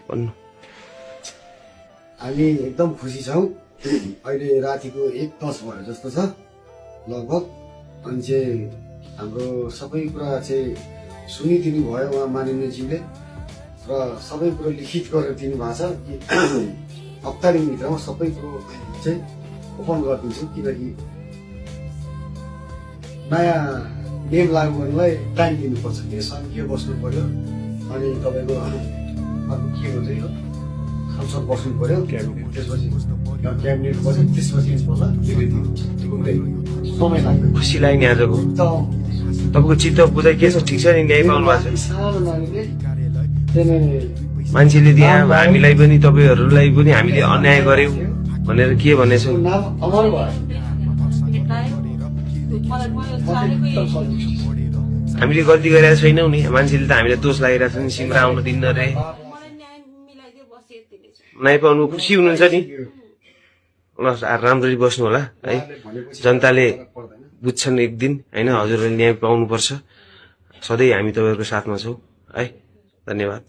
भन्नु। हामी एकदम खुसी छौँ। अहिले रातिको 1:10 भयो जस्तो छ लगभग। अनि चाहिँ हाम्रो सबै कुरा चाहिँ सुनिदिनु भयो उहाँ माननीयज्यूले र सबै कुरो लिखित गरेर दिनुभएको छ कि हप्ता दिनभित्रमा सबै कुरो चाहिँ ओपन गरिदिन्छु, किनकि नयाँ नियम लागू गर्नलाई टाइम दिनुपर्छ, किन सङ्घीय बस्नु पर्यो। अनि तपाईँको अर्को के हुन्छ यो संसद बस्नु पर्यो, त्यसपछि क्याबिनेट बस्यो, त्यसपछि होला समय लाग्छ। खुसी लाग्यो नि आजको तपाईँको चित्त बुझाइ के छ? ठिक छ नि, न्याय पाउनु भएको छ? सानो नानीले मान्छेले त्यहाँ हामीलाई पनि तपाईँहरूलाई पनि हामीले अन्याय गर्यौँ भनेर के भनेछौँ? नाम अमर भयो। हामीले गल्ती गरेका छैनौँ नि, मान्छेले त हामीलाई दोष लागिरहेको छ नि, सिमरा आउन दिन्न रे, न्याय पाउनु खुसी हुनुहुन्छ नि। ल राम्ररी बस्नु होला है, जनताले बुझ्छन् एक दिन होइन, हजुरहरूले न्याय पाउनुपर्छ। सधैँ हामी तपाईँहरूको साथमा छौँ है। धन्यवाद।